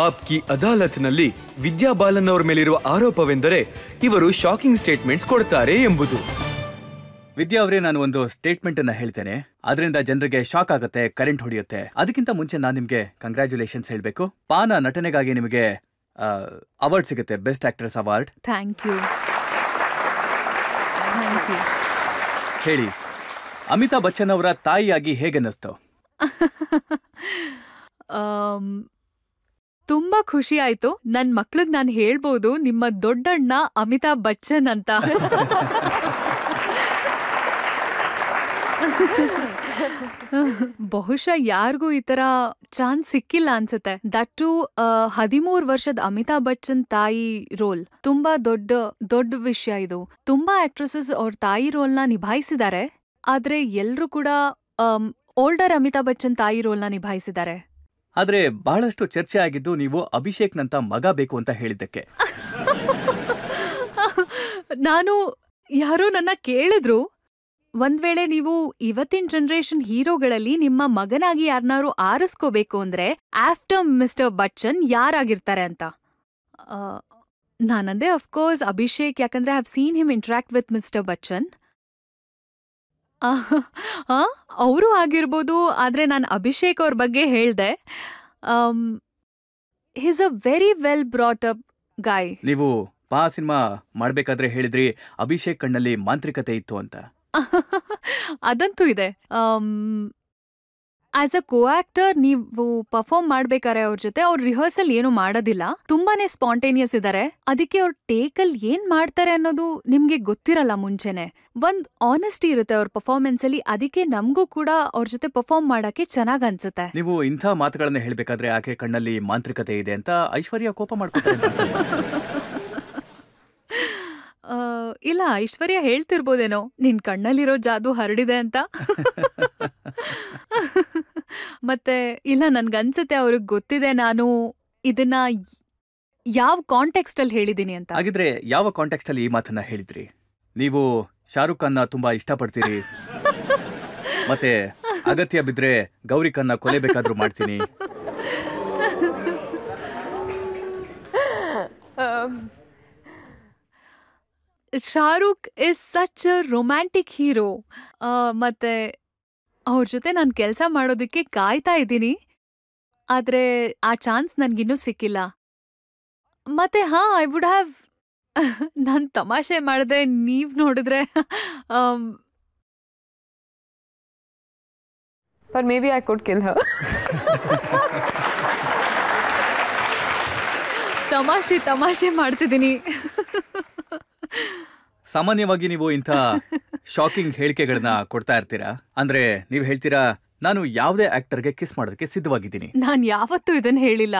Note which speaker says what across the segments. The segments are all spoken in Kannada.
Speaker 1: ಆಪ್ಕಿ ಅದಾಲತ್ನಲ್ಲಿ ವಿದ್ಯಾ ಬಾಲನ್ ಅವರ ಮೇಲಿರುವ ಆರೋಪವೆಂದರೆ ಇವರು ಶಾಕಿಂಗ್ ಸ್ಟೇಟ್ಮೆಂಟ್ಸ್ ಕೊಡ್ತಾರೆ ಎಂಬುದು.
Speaker 2: ವಿದ್ಯಾ ಅವರೇ, ನಾನು ಒಂದು ಸ್ಟೇಟ್ಮೆಂಟ್ ಅನ್ನ ಹೇಳ್ತೇನೆ. ಅದರಿಂದ ಜನರಿಗೆ ಶಾಕ್ ಆಗುತ್ತೆ, ಕರೆಂಟ್ ಹೊಡೆಯುತ್ತೆ. ಅದಕ್ಕಿಂತ ಮುಂಚೆ ನಾನು ನಿಮ್ಗೆ ಕಂಗ್ರ್ಯಾಚುಲೇಷನ್ಸ್ ಹೇಳ್ಬೇಕು. ಪಾನ ನಟನೆಗಾಗಿ ನಿಮಗೆ ಅವಾರ್ಡ್ ಸಿಗುತ್ತೆ, best actress award.
Speaker 3: Thank you.
Speaker 2: ಹೇಳಿ, ಅಮಿತಾಬ್ ಬಚ್ಚನ್ ಅವರ ತಾಯಿಯಾಗಿ ಹೇಗನ್ನಿಸ್ತು?
Speaker 3: ತುಂಬಾ ಖುಷಿ ಆಯ್ತು. ನನ್ ಮಕ್ಳಿಗ್ ನಾನು ಹೇಳ್ಬೋದು, ನಿಮ್ಮ ದೊಡ್ಡಣ್ಣ ಅಮಿತಾಬ್ ಬಚ್ಚನ್ ಅಂತ. ಬಹುಶಃ ಯಾರಿಗೂ ಈ ತರ ಚಾನ್ಸ್ ಸಿಕ್ಕಿಲ್ಲ ಅನ್ಸುತ್ತೆ. ದಟ್ ಟು 13 ವರ್ಷದ ಅಮಿತಾಬ್ ಬಚ್ಚನ್ ತಾಯಿ ರೋಲ್ ತುಂಬಾ ದೊಡ್ಡ ವಿಷಯ. ಇದು ತುಂಬಾ ಆಕ್ಟ್ರೆಸಸ್ ಅವ್ರ ತಾಯಿ ರೋಲ್ನ ನಿಭಾಯಿಸಿದ್ದಾರೆ, ಆದ್ರೆ ಎಲ್ರೂ ಕೂಡ ಓಲ್ಡರ್ ಅಮಿತಾಬ್ ಬಚ್ಚನ್ ತಾಯಿ ರೋಲ್ನ ನಿಭಾಯಿಸಿದ್ದಾರೆ.
Speaker 2: ಆದ್ರೆ ಬಹಳಷ್ಟು ಚರ್ಚೆ ಆಗಿದ್ದು ನೀವು ಅಭಿಷೇಕ್ನಂತ ಮಗ ಬೇಕು ಅಂತ ಹೇಳಿದ್ದಕ್ಕೆ.
Speaker 3: ನಾನು ಯಾರೋ ನನ್ನ ಕೇಳಿದ್ರು, ಒಂದ್ ವೇಳೆ ನೀವು ಇವತ್ತಿನ ಜನರೇಷನ್ ಹೀರೋಗಳಲ್ಲಿ ನಿಮ್ಮ ಮಗನಾಗಿ ಯಾರನ್ನಾರು ಆರಿಸ್ಕೋಬೇಕು ಅಂದ್ರೆ ಆಫ್ಟರ್ ಮಿಸ್ಟರ್ ಬಚ್ಚನ್ ಯಾರಾಗಿರ್ತಾರೆ ಅಂತ. ನಾನಂದೆ ಅಫ್ಕೋರ್ಸ್ ಅಭಿಷೇಕ್, ಯಾಕಂದ್ರೆ I have seen him interact with mister Bachchan. ಅವರು ಆಗಿರ್ಬೋದು, ಆದ್ರೆ ನಾನು ಅಭಿಷೇಕ್ ಅವ್ರ ಬಗ್ಗೆ ಹೇಳ್ದೆ. He's a very well brought up guy.
Speaker 2: ನೀವು ಪಾ ಸಿನಿಮಾ ಮಾಡ್ಬೇಕಾದ್ರೆ ಹೇಳಿದ್ರಿ ಅಭಿಷೇಕ್ ಕಣ್ಣಲ್ಲಿ ಮಾಂತ್ರಿಕತೆ ಇತ್ತು ಅಂತ.
Speaker 3: ಅದಂತೂ ಇದೆ. ಆಸ್ ಅ ಕೋ ಆಕ್ಟರ್ ನೀವು ಪರ್ಫಾರ್ಮ್ ಮಾಡ್ಬೇಕಾರೆ ಅವ್ರ ಜೊತೆ ಅವ್ರ ರಿಹರ್ಸಲ್ ಏನು ಮಾಡೋದಿಲ್ಲ, ತುಂಬಾನೇ ಸ್ಪಾಂಟೇನಿಯಸ್ ಇದಾರೆ. ಅದಕ್ಕೆ ಅವ್ರ ಟೇಕಲ್ ಏನ್ ಮಾಡ್ತಾರೆ ಅನ್ನೋದು ನಿಮ್ಗೆ ಗೊತ್ತಿರಲ್ಲ ಮುಂಚೆನೆ. ಒಂದ್ ಆನೆಸ್ಟಿ ಇರುತ್ತೆ ಅವ್ರ ಪರ್ಫಾರ್ಮೆನ್ಸ್ ಅಲ್ಲಿ, ಅದಕ್ಕೆ ನಮ್ಗೂ ಕೂಡ ಅವ್ರ ಜೊತೆ ಪರ್ಫಾರ್ಮ್ ಮಾಡಕ್ಕೆ ಚೆನ್ನಾಗ್ ಅನ್ಸುತ್ತೆ.
Speaker 2: ನೀವು ಇಂಥ ಮಾತುಗಳನ್ನ ಹೇಳ್ಬೇಕಾದ್ರೆ ಆಕೆ ಕಣ್ಣಲ್ಲಿ ಮಾಂತ್ರಿಕತೆ ಇದೆ ಅಂತ ಐಶ್ವರ್ಯ ಕೋಪ ಮಾಡ್ಕೊತಾರೆ.
Speaker 3: ಇಲ್ಲ, ಐಶ್ವರ್ಯ ಹೇಳ್ತಿರ್ಬೋದೇನೋ ನಿನ್ ಕಣ್ಣಲ್ಲಿರೋ ಜಾದು ಹರಡಿದೆ ಅಂತ. ಮತ್ತೆ ಇಲ್ಲ, ನನ್ಗನ್ಸುತ್ತೆ ಅವ್ರಿಗೆ ಗೊತ್ತಿದೆ ನಾನು ಇದನ್ನ ಯಾವ ಕಾಂಟೆಕ್ಸ್ಟ್ ಅಲ್ಲಿ ಹೇಳಿದೀನಿ ಅಂತ.
Speaker 2: ಹಾಗಿದ್ರೆ ಯಾವ ಕಾಂಟೆಕ್ಸ್ಟ್ ಅಲ್ಲಿ ಈ ಮಾತನ್ನ ಹೇಳಿದ್ರಿ? ನೀವು ಶಾರುಖ್ ಖಾನ್ನ ತುಂಬಾ ಇಷ್ಟಪಡ್ತೀರಿ, ಮತ್ತೆ ಅಗತ್ಯ ಬಿದ್ರೆ ಗೌರಿ ಖಾನ್ನ ಕೊಲೆ ಬೇಕಾದ್ರೂ ಮಾಡ್ತೀನಿ.
Speaker 3: Shahrukh is such a romantic hero. ಮತ್ತೆ ಅವ್ರ ಜೊತೆ ನಾನು ಕೆಲಸ ಮಾಡೋದಕ್ಕೆ ಕಾಯ್ತಾ ಇದ್ದೀನಿ, ಆದ್ರೆ ಆ ಚಾನ್ಸ್ ನನ್ಗಿನ್ನೂ ಸಿಕ್ಕಿಲ್ಲ. ಮತ್ತೆ ಐ ವುಡ್ ಹ್ಯಾವ್ ನಾನ್ ತಮಾಷೆ ಮಾಡಿದೆ, ನೀವ್ ನೋಡಿದ್ರೆ.
Speaker 4: But maybe I could kill her.
Speaker 3: ತಮಾಷೆ ಮಾಡ್ತಿದ್ದೀನಿ.
Speaker 2: ಸಾಮಾನ್ಯವಾಗಿ ನೀವು ಇಂಥ ಶಾಕಿಂಗ್ ಹೇಳಿಕೆಗಳನ್ನ ಕೊಡ್ತಾ ಇರ್ತೀರಾ. ಅಂದ್ರೆ ನೀವು ಹೇಳ್ತೀರಾ, ನಾನು ಯಾವುದೇ ಆಕ್ಟರ್ಗೆ ಕಿಸ್ ಮಾಡೋದಕ್ಕೆ ಸಿದ್ಧವಾಗಿದ್ದೀನಿ.
Speaker 3: ನಾನ್ ಯಾವತ್ತೂ ಇದನ್ನ ಹೇಳಿಲ್ಲ.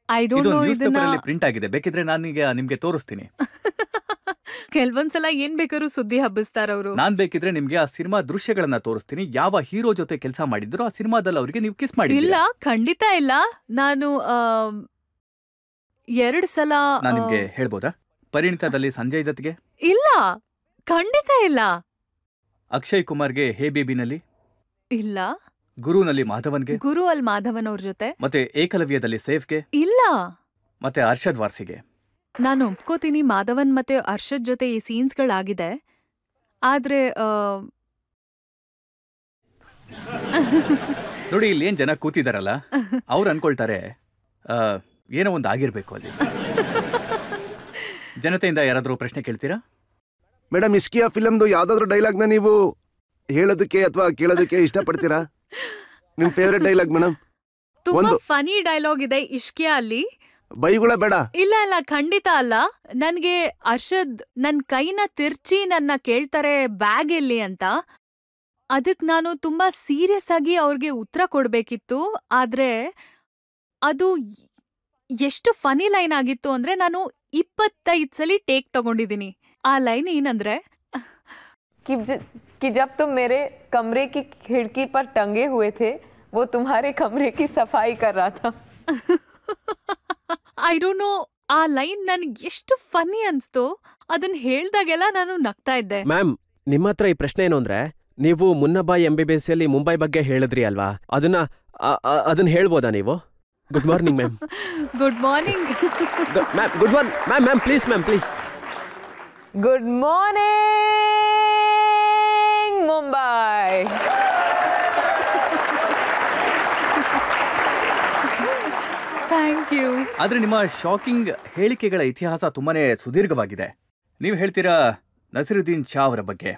Speaker 3: I don't know. ಇದನ್ನ
Speaker 2: ಪ್ರಿಂಟ್ ಆಗಿದೆ, ಬೇಕಿದ್ರೆ ನಾನೀಗ ನಿಮ್ಗೆ ತೋರಿಸ್ತೀನಿ.
Speaker 3: ಕೆಲವೊಂದ್ಸಲ ಏನ್ ಬೇಕಾದ್ರೂ ಸುದ್ದಿ ಹಬ್ಬಿಸ್ತಾರವ್ರು.
Speaker 2: ನಾನ್ ಬೇಕಿದ್ರೆ ನಿಮ್ಗೆ ಆ ಸಿನಿಮಾ ದೃಶ್ಯಗಳನ್ನ ತೋರಿಸ್ತೀನಿ. ಯಾವ ಹೀರೋ ಜೊತೆ ಕೆಲಸ ಮಾಡಿದ್ರು ಆ ಸಿನಿಮಾದಲ್ಲಿ ಅವರಿಗೆ ನೀವು ಕಿಸ್ ಮಾಡಿ.
Speaker 3: ಇಲ್ಲ, ಖಂಡಿತ ಇಲ್ಲ. ನಾನು 2 ಸಲ.
Speaker 2: ನಾನ್ ನಿಮ್ಗೆ ಹೇಳ್ಬೋದಾ? ಪರಿಣಿತದಲ್ಲಿ ಸಂಜಯ್ ದತ್ಗೆ
Speaker 3: ಇಲ್ಲ, ಖಂಡಿತ ಇಲ್ಲ.
Speaker 2: ಅಕ್ಷಯ್ ಕುಮಾರ್ಗೆ ಹೇ ಬೇಬಿನಲ್ಲಿ
Speaker 3: ಇಲ್ಲ.
Speaker 2: ಗುರುನಲ್ಲಿ ಮಾಧವನ್ಗೆ,
Speaker 3: ಗುರು ಅಲ್ಲಿ ಮಾಧವನ್ ಅವ್ರ ಜೊತೆ.
Speaker 2: ಮತ್ತೆ ಏಕಲವ್ಯದಲ್ಲಿ ಸೇಫ್ಗೆ
Speaker 3: ಇಲ್ಲ.
Speaker 2: ಮತ್ತೆ ಅರ್ಷದ್ ವಾರ್ಸಿಗೆ.
Speaker 3: ನಾನು ಒಪ್ಕೋತೀನಿ, ಮಾಧವನ್ ಮತ್ತೆ ಅರ್ಷದ್ ಜೊತೆ ಈ ಸೀನ್ಸ್ಗಳಾಗಿದೆ. ಆದ್ರೆ
Speaker 2: ನೋಡಿ, ಇಲ್ಲಿ ಏನ್ ಜನ ಕೂತಿದಾರಲ್ಲ, ಅವ್ರು ಅನ್ಕೊಳ್ತಾರೆ ಏನೋ ಒಂದು ಆಗಿರ್ಬೇಕು ಅಲ್ಲಿ. ಜನತೆಯಿಂದ ಯಾರಾದ್ರೂ ಪ್ರಶ್ನೆ ಕೇಳ್ತೀರಾ?
Speaker 5: ಮೇಡಮ್, ಇಸ್ಕಿಯಾ ಫಿಲಮ್ದು ಯಾವ್ದಾದ್ರು ಡೈಲಾಗ್ನ ನೀವು ಹೇಳೋದಕ್ಕೆ ಅಥವಾ ಕೇಳೋದಕ್ಕೆ ಇಷ್ಟಪಡ್ತೀರಾ? ನಿಮ್ ಫೇವ್ರೆಟ್ ಡೈಲಾಗ್ ಮೇಡಮ್?
Speaker 3: ತುಂಬಾ ಫನಿ ಡೈಲಾಗ್ ಇದೆ ಇಷ್ಕಿಯಾ ಅಲ್ಲಿ.
Speaker 5: ಬೈಗುಳ ಬೇಡ.
Speaker 3: ಇಲ್ಲ, ಖಂಡಿತ ಅಲ್ಲ. ನನ್ಗೆ ಅರ್ಷದ್ ನನ್ ಕೈನ ತಿರ್ಚಿ ನನ್ನ ಕೇಳ್ತಾರೆ ಬ್ಯಾಗ್ ಎಲ್ಲಿ ಅಂತ. ಅದಕ್ ನಾನು ತುಂಬಾ ಸೀರಿಯಸ್ ಆಗಿ ಅವ್ರಿಗೆ ಉತ್ತರ ಕೊಡ್ಬೇಕಿತ್ತು. ಆದ್ರೆ ಅದು ಎಷ್ಟು ಫನಿ ಲೈನ್ ಆಗಿತ್ತು ಅಂದ್ರೆ ನಾನು 25 ಸಲ ಟೇಕ್ ತಗೊಂಡಿದ್ದೀನಿ. ಆ ಲೈನ್ ಏನಂದ್ರೆ,
Speaker 4: कि जब तुम मेरे कमरे की खिड़की पर टंगे हुए थे, वो तुम्हारे कमरे की सफाई कर रहा था.
Speaker 3: ಐ ಡೋಂಟ್ ನೋ, ಆ ಲೈನ್ ನನ್ಗೆ ಎಷ್ಟು ಫನ್ನಿ ಅನ್ಸ್ತು. ಅದನ್ನ ಹೇಳ್ದಾಗೆಲ್ಲ ನಾನು ನಗ್ತಾ ಇದ್ದೆ.
Speaker 6: ಮ್ಯಾಮ್, ನಿಮ್ಮ ಹತ್ರ ಈ ಪ್ರಶ್ನೆ ಏನು ಅಂದ್ರೆ, ನೀವು ಮುನ್ನಬಾಯ್ MBBS ಅಲ್ಲಿ ಮುಂಬೈ ಬಗ್ಗೆ ಹೇಳಿದ್ರಿ ಅಲ್ವಾ, ಅದನ್ನ ಹೇಳ್ಬೋದಾ ನೀವು? Good morning ma'am.
Speaker 3: Good morning.
Speaker 6: Ma'am good morning ma'am. Ma'am please ma'am please.
Speaker 4: Good morning Mumbai.
Speaker 3: Thank you.
Speaker 2: ಆದ್ರೆ ನಿಮ್ಮ ಶಾಕಿಂಗ್ ಹೇಳಿಕೆಗಳ ಇತಿಹಾಸ ತುಂಬಾನೇ ಸುದೀರ್ಘವಾಗಿದೆ. ನೀವು ಹೇಳ್ತೀರಾ ನಸೀರುದ್ದೀನ್ ಶಾ ಅವರ ಬಗ್ಗೆ,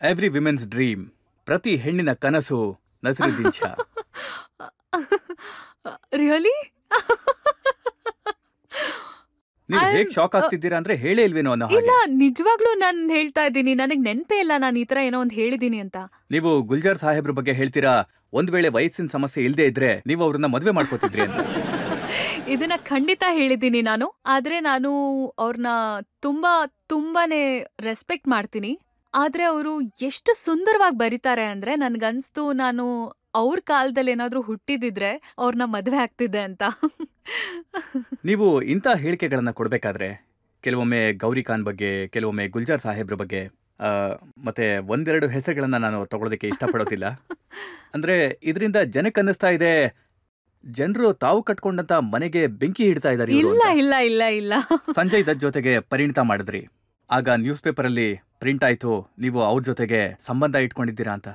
Speaker 2: ಎವ್ರಿ ವಿಮೆನ್ಸ್ ಡ್ರೀಮ್, ಪ್ರತಿ ಹೆಣ್ಣಿನ ಕನಸು ನಸೀರುದ್ದೀನ್ ಶಾ.
Speaker 3: ರಿಯಲಿ?
Speaker 2: ನೀವು ಹೇಗ್ ಶಾಕ್ ಆಗ್ತಿದ್ದೀರಾ ಅಂದ್ರೆ ಹೇಳೇ ಇಲ್ವೇನೋ ಅನ್ನೋ
Speaker 3: ಇಲ್ಲ,
Speaker 2: ಹಾಗೆ.
Speaker 3: ನಿಜವಾಗ್ಲೂ ನಾನು ಹೇಳ್ತಾ ಇದ್ದೀನಿ, ನನಗ್ ನೆನ್ಪೇ ಇಲ್ಲ ನಾನು ಈ ತರ ಏನೋ ಒಂದು ಹೇಳಿದೀನಿ ಅಂತ.
Speaker 2: ನೀವು ಗುಲ್ಜಾರ್ ಸಾಹೇಬ್ರ ಬಗ್ಗೆ ಹೇಳ್ತೀರಾ, ಒಂದ್ ವೇಳೆ ವಯಸ್ಸಿನ ಸಮಸ್ಯೆ ಇಲ್ಲದೆ ಇದ್ರೆ ನೀವು ಅವ್ರನ್ನ ಮದ್ವೆ ಮಾಡ್ಕೋತಿದ್ರಿ ಅಂತ.
Speaker 3: ಇದನ್ನ ಖಂಡಿತ ಹೇಳಿದ್ದೀನಿ ನಾನು. ಆದ್ರೆ ನಾನು ಅವ್ರನ್ನ ತುಂಬಾನೇ ರೆಸ್ಪೆಕ್ಟ್ ಮಾಡ್ತೀನಿ. ಆದ್ರೆ ಅವರು ಎಷ್ಟು ಸುಂದರವಾಗಿ ಬರೀತಾರೆ ಅಂದ್ರೆ ನನ್ಗನ್ಸ್ತು ನಾನು ಅವ್ರ ಕಾಲದಲ್ಲಿ ಏನಾದ್ರೂ ಹುಟ್ಟಿದಿದ್ರೆ ಅವ್ರನ್ನ ಮದ್ವೆ ಆಗ್ತಿದ್ದೆ ಅಂತ.
Speaker 2: ನೀವು ಇಂಥ ಹೇಳಿಕೆಗಳನ್ನ ಕೊಡ್ಬೇಕಾದ್ರೆ ಕೆಲವೊಮ್ಮೆ ಗೌರಿ ಖಾನ್ ಬಗ್ಗೆ, ಕೆಲವೊಮ್ಮೆ ಗುಲ್ಜಾರ್ ಸಾಹೇಬ್ರ ಬಗ್ಗೆ, ಮತ್ತೆ ಒಂದೆರಡು ಹೆಸರುಗಳನ್ನ ನಾನು ತಗೊಳ್ಳೋದಕ್ಕೆ ಇಷ್ಟಪಡೋದಿಲ್ಲ. ಅಂದ್ರೆ ಇದರಿಂದ ಜನಕ್ಕೆ ಅನ್ನಿಸ್ತಾ ಇದೆ ಜನರು ತಾವು ಕಟ್ಕೊಂಡಂತ ಮನೆಗೆ ಬೆಂಕಿ ಹಿಡ್ತಾ ಇದ್ದಾರೆ.
Speaker 3: ಇಲ್ಲ ಇಲ್ಲ ಇಲ್ಲ ಇಲ್ಲ.
Speaker 2: ಸಂಜಯ್ ದತ್ ಜೊತೆಗೆ ಪರಿಣಿತ ಮಾಡಿದ್ರಿ, ಆಗ ನ್ಯೂಸ್ ಪೇಪರ್ ಅಲ್ಲಿ ಪ್ರಿಂಟ್ ಆಯ್ತು ನೀವು ಅವ್ರ ಜೊತೆಗೆ ಸಂಬಂಧ ಇಟ್ಕೊಂಡಿದ್ದೀರಾ ಅಂತ.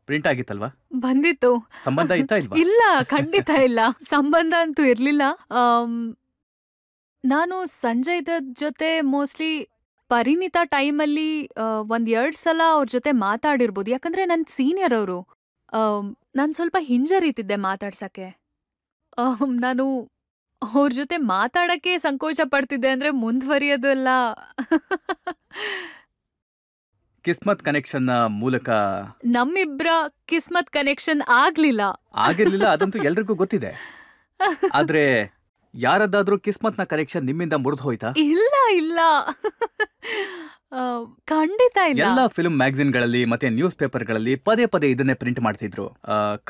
Speaker 2: ಪ್ರಿಂಟ್ ಆಗಿತ್ತಲ್ವಾ?
Speaker 3: ಬಂದಿತ್ತು.
Speaker 2: ಸಂಬಂಧ ಇತ್ತಾ ಇಲ್ವಾ?
Speaker 3: ಇಲ್ಲ, ಖಂಡಿತ ಇಲ್ಲ. ಸಂಬಂಧ ಅಂತೂ ಇರ್ಲಿಲ್ಲ. ನಾನು ಸಂಜಯ್ ದತ್ ಜೊತೆ ಮೋಸ್ಟ್ಲಿ ಪರಿಣಿತ ಟೈಮಲ್ಲಿ 1-2 ಸಲ ಅವ್ರ ಜೊತೆ ಮಾತಾಡಿರ್ಬೋದು. ಯಾಕಂದ್ರೆ ನನ್ ಸೀನಿಯರ್ ಅವರು. ನಾನು ಸ್ವಲ್ಪ ಹಿಂಜರಿತಿದ್ದೆ ಮಾತಾಡ್ಸಕ್ಕೆ. ನಾನು ಅವ್ರ ಜೊತೆ ಮಾತಾಡಕ್ಕೆ ಸಂಕೋಚ ಪಡ್ತಿದ್ದೆ, ಅಂದ್ರೆ ಮುಂದುವರಿಯೋದೆಲ್ಲ.
Speaker 2: ಕಿಸ್ಮತ್ ಕನೆಕ್ಷನ್ ಮೂಲಕ
Speaker 3: ನಮ್ಮಿಬ್ರ ಕಿಸ್ಮತ್ ಕನೆಕ್ಷನ್ ಆಗ್ಲಿಲ್ಲ.
Speaker 2: ಆಗಿರ್ಲಿಲ್ಲ, ಅದಂತೂ ಎಲ್ರಿಗೂ ಗೊತ್ತಿದೆ. ಆದ್ರೆ ಯಾರದ್ದಾದ್ರೂ ಕಿಸ್ಮತ್ನ ಕನೆಕ್ಷನ್ ನಿಮ್ಮಿಂದ ಮುರಿದು ಹೋಯ್ತಾ?
Speaker 3: ಇಲ್ಲ ಇಲ್ಲ, ಖಂಡಿತ ಇಲ್ಲ.
Speaker 2: ಎಲ್ಲಾ ಫಿಲ್ಮ್ ಮ್ಯಾಗಝಿನ್ಗಳಲ್ಲಿ ಮತ್ತೆ ನ್ಯೂಸ್ ಪೇಪರ್ಗಳಲ್ಲಿ ಪದೇ ಪದೇ ಇದನ್ನೇ ಪ್ರಿಂಟ್ ಮಾಡ್ತಿದ್ರು.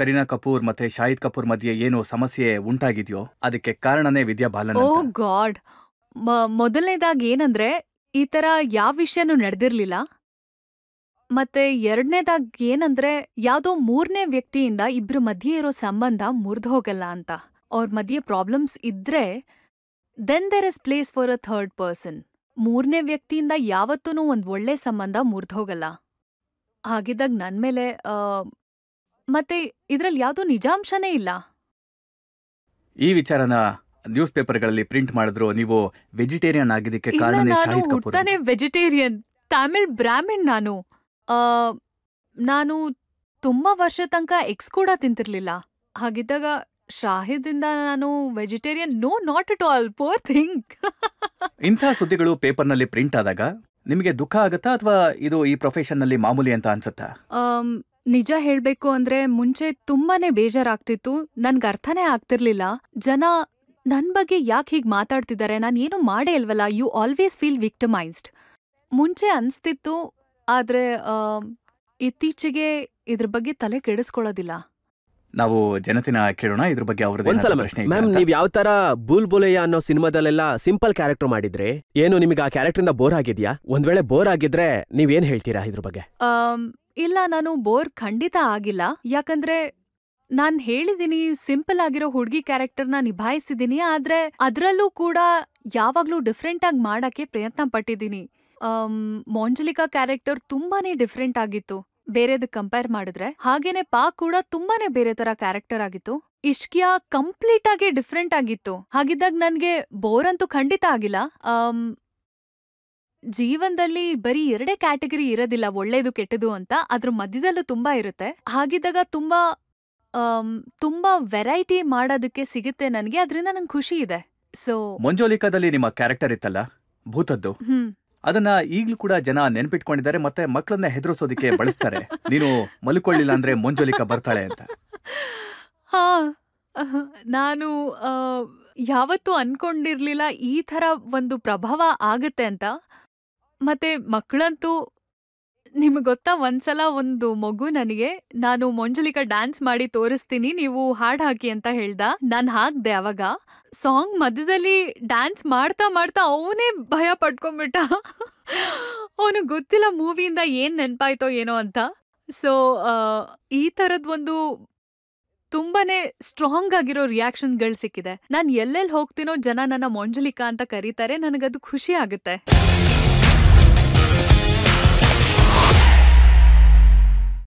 Speaker 2: ಕರೀನಾ ಕಪೂರ್ ಮತ್ತೆ ಶಾಹಿದ್ ಕಪೂರ್ ಮಧ್ಯೆ ಏನು ಸಮಸ್ಯೆ ಉಂಟಾಗಿದ್ಯೋ ಅದಕ್ಕೆ ಕಾರಣನೇ ವಿದ್ಯಾ ಬಾಲನ್
Speaker 3: ಓ
Speaker 2: ಅಂತ.
Speaker 3: ಗಾಡ್. ಮೊದಲನೇದಾಗಿ ಏನಂದ್ರೆ ಈ ತರ ಯಾವ ವಿಷಯನೂ ನಡೆದಿರ್ಲಿಲ್ಲ. ಮತ್ತೆ ಎರಡನೇದಾಗಿ ಏನಂದ್ರೆ ಯಾವ್ದೋ 3ನೇ ವ್ಯಕ್ತಿಯಿಂದ ಇಬ್ರ ಮಧ್ಯೆ ಇರೋ ಸಂಬಂಧ ಮುರಿದು ಹೋಗಲ್ಲ ಅಂತ. ಅವ್ರ ಮಧ್ಯೆ ಪ್ರಾಬ್ಲಮ್ಸ್ ಇದ್ರೆ then there is place for a third person. 3ನೇ ವ್ಯಕ್ತಿಯಿಂದ ಯಾವತ್ತೂ ಒಂದ್ ಒಳ್ಳೆ ಸಂಬಂಧ ಮುರಿದು ಹೋಗಲ್ಲ. ಹಾಗಿದ್ದಾಗ ನನ್ಮೇಲೆ ಮತ್ತೆ ಇದ್ರಲ್ಲಿ ಯಾವ್ದೋ ನಿಜಾಂಶನೇ ಇಲ್ಲ.
Speaker 2: ಈ ವಿಚಾರನ ನ್ಯೂಸ್ ಪೇಪರ್ಗಳಲ್ಲಿ ಪ್ರಿಂಟ್ ಮಾಡಿದ್ರು. ನೀವು ವೆಜಿಟೇರಿಯನ್ ಆಗಿದ್ದಕ್ಕೆ
Speaker 3: ಇಲ್ಲ,
Speaker 2: ಕಾರಣನೇ
Speaker 3: ನಾನು
Speaker 2: ಶಾಹಿದ್ ಕಪೂರ್.
Speaker 3: ಹುಟ್ಟಾನೆ ವೆಜಿಟೇರಿಯನ್, ತಮಿಳ್ ಬ್ರಾಹ್ಮಿಣ್ ನಾನು. ನಾನು ತುಂಬಾ ವರ್ಷ ತನಕ ಎಗ್ಸ್ ಕೂಡ ತಿಂತಿರ್ಲಿಲ್ಲ. ಹಾಗಿದ್ದಾಗ ಶಾಹಿದಿಂದ ನಾನು vegetarian? No, not at all. Poor thing.
Speaker 2: ಇಂಥ ಸುದ್ದಿಗಳು ಪೇಪರ್ನಲ್ಲಿ ಪ್ರಿಂಟ್ ಆದಾಗ ನಿಮಗೆ ದುಃಖ ಆಗತ್ತಾ ಅಥವಾ ಇದು ಈ ಪ್ರೊಫೆಷನ್ನಲ್ಲಿ ಮಾಮೂಲಿ ಅಂತ ಅನ್ಸುತ್ತಾ?
Speaker 3: ನಿಜ ಹೇಳ್ಬೇಕು ಅಂದ್ರೆ ಮುಂಚೆ ತುಂಬಾನೇ ಬೇಜಾರಾಗ್ತಿತ್ತು. ನನ್ಗೆ ಅರ್ಥನೇ ಆಗ್ತಿರ್ಲಿಲ್ಲ ಜನ ನನ್ ಬಗ್ಗೆ ಯಾಕೆ ಹೀಗ್ ಮಾತಾಡ್ತಿದ್ದಾರೆ, ನಾನ್ ಏನು ಮಾಡೇ ಇಲ್ವಲ್ಲ. You always feel victimised. ಮುಂಚೆ ಅನ್ಸ್ತಿತ್ತು, ಆದ್ರೆ ಇತ್ತೀಚೆಗೆ ಇದ್ರ ಬಗ್ಗೆ ತಲೆ ಕೆಡಿಸ್ಕೊಳ್ಳೋದಿಲ್ಲ.
Speaker 2: ನಾವು ಜನತೆನ ಕೇಳೋಣ ಇದ್ರ ಬಗ್ಗೆ.
Speaker 6: ಒಂದ್ಸಲ ಮ್ಯಾಮ್, ನೀವ್ ಯಾವ ತರ ಬೂಲ್ ಬುಲೆಯ ಅನ್ನೋ ಸಿನಿಮಾದಲ್ಲೆಲ್ಲ ಸಿಂಪಲ್ ಕ್ಯಾರೆಕ್ಟರ್ ಮಾಡಿದ್ರೆ ಏನು ನಿಮಗೆ ಆ ಕ್ಯಾರೆಕ್ಟರ್ ಇಂದ ಬೋರ್ ಆಗಿದ್ಯಾ? ಒಂದ್ ವೇಳೆ ಬೋರ್ ಆಗಿದ್ರೆ ನೀವೇನ್ ಹೇಳ್ತೀರಾ ಇದ್ರ ಬಗ್ಗೆ?
Speaker 3: ಇಲ್ಲ, ನಾನು ಬೋರ್ ಖಂಡಿತ ಆಗಿಲ್ಲ. ಯಾಕಂದ್ರೆ ನಾನ್ ಹೇಳಿದೀನಿ, ಸಿಂಪಲ್ ಆಗಿರೋ ಹುಡ್ಗಿ ಕ್ಯಾರೆಕ್ಟರ್ನ ನಿಭಾಯಿಸಿದೀನಿ. ಆದ್ರೆ ಅದ್ರಲ್ಲೂ ಕೂಡ ಯಾವಾಗ್ಲೂ ಡಿಫ್ರೆಂಟ್ ಆಗಿ ಮಾಡಕ್ಕೆ ಪ್ರಯತ್ನ ಪಟ್ಟಿದ್ದೀನಿ. ಮೊಂಜಲಿಕಾ ಕ್ಯಾರೆಕ್ಟರ್ ತುಂಬಾನೇ ಡಿಫ್ರೆಂಟ್ ಆಗಿತ್ತು ಬೇರೆದಕ್ ಕಂಪೇರ್ ಮಾಡಿದ್ರೆ. ಹಾಗೇನೆ ಪಾ ಕೂಡ ತುಂಬಾನೇ ಬೇರೆ ತರ ಕ್ಯಾರೆಕ್ಟರ್ ಆಗಿತ್ತು. ಇಷ್ಕಿಯಾ ಕಂಪ್ಲೀಟ್ ಆಗಿ ಡಿಫ್ರೆಂಟ್ ಆಗಿತ್ತು. ಹಾಗಿದ್ದಾಗ ನನ್ಗೆ ಬೋರ್ ಅಂತೂ ಖಂಡಿತ ಆಗಿಲ್ಲ. ಜೀವನದಲ್ಲಿ ಬರೀ 2 ಕ್ಯಾಟಗರಿ ಇರೋದಿಲ್ಲ, ಒಳ್ಳೇದು ಕೆಟ್ಟದು ಅಂತ. ಅದ್ರ ಮಧ್ಯದಲ್ಲೂ ತುಂಬಾ ಇರುತ್ತೆ. ಹಾಗಿದ್ದಾಗ ತುಂಬಾ ವೆರೈಟಿ ಮಾಡೋದಕ್ಕೆ ಸಿಗುತ್ತೆ ನನ್ಗೆ. ಅದ್ರಿಂದ ನಂಗೆ ಖುಷಿ ಇದೆ. ಸೊ
Speaker 2: ಮೊಂಜೋಲಿಕಾದಲ್ಲಿ ನಿಮ್ಮ ಕ್ಯಾರೆಕ್ಟರ್ ಇತ್ತಲ್ಲ, ಭೂತದ್ದು, ಅದನ್ನ ಈಗ್ಲೂ ಕೂಡ ಜನ ನೆನ್ಪಿಟ್ಕೊಂಡಿದ್ದಾರೆ. ಮತ್ತೆ ಮಕ್ಕಳನ್ನ ಹೆದರಿಸೋದಿಕ್ಕೆ ಬಳಸ್ತಾರೆ. ನೀನು ಮಲ್ಕೊಳ್ಳಿಲ್ಲ ಅಂದ್ರೆ ಮೊಂಜೋಲಿಕಾ ಬರ್ತಾಳೆ ಅಂತ.
Speaker 3: ಹಾ, ನಾನು ಯಾವತ್ತೂ ಅನ್ಕೊಂಡಿರ್ಲಿಲ್ಲ ಈ ಥರ ಒಂದು ಪ್ರಭಾವ ಆಗತ್ತೆ ಅಂತ. ಮತ್ತೆ ಮಕ್ಕಳಂತೂ ನಿಮಗೆ ಗೊತ್ತಾ, ಒಂದ್ಸಲ ಒಂದು ಮಗು ನನಗೆ ನಾನು ಮೊಂಜಲಿಕಾ ಡ್ಯಾನ್ಸ್ ಮಾಡಿ ತೋರಿಸ್ತೀನಿ, ನೀವು ಹಾಡ್ ಹಾಕಿ ಅಂತ ಹೇಳ್ದ. ನಾನ್ ಹಾಕ್ದೆ. ಅವಾಗ ಸಾಂಗ್ ಮಧ್ಯದಲ್ಲಿ ಡ್ಯಾನ್ಸ್ ಮಾಡ್ತಾ ಮಾಡ್ತಾ ಅವನೇ ಭಯ ಪಡ್ಕೊಂಡ್ಬಿಟ್ಟ. ಅವನು ಗೊತ್ತಿಲ್ಲ ಮೂವಿಯಿಂದ ಏನ್ ನೆನ್ಪಾಯ್ತೋ ಏನೋ ಅಂತ. ಸೊ ಈ ಥರದ್ ಒಂದು ತುಂಬಾನೇ ಸ್ಟ್ರಾಂಗ್ ಆಗಿರೋ ರಿಯಾಕ್ಷನ್ಗಳು ಸಿಕ್ಕಿದೆ. ನಾನ್ ಎಲ್ಲೆಲ್ಲಿ ಹೋಗ್ತೀನೋ ಜನ ನನ್ನ ಮೊಂಜಲಿಕಾ ಅಂತ ಕರೀತಾರೆ. ನನಗದು ಖುಷಿ ಆಗುತ್ತೆ.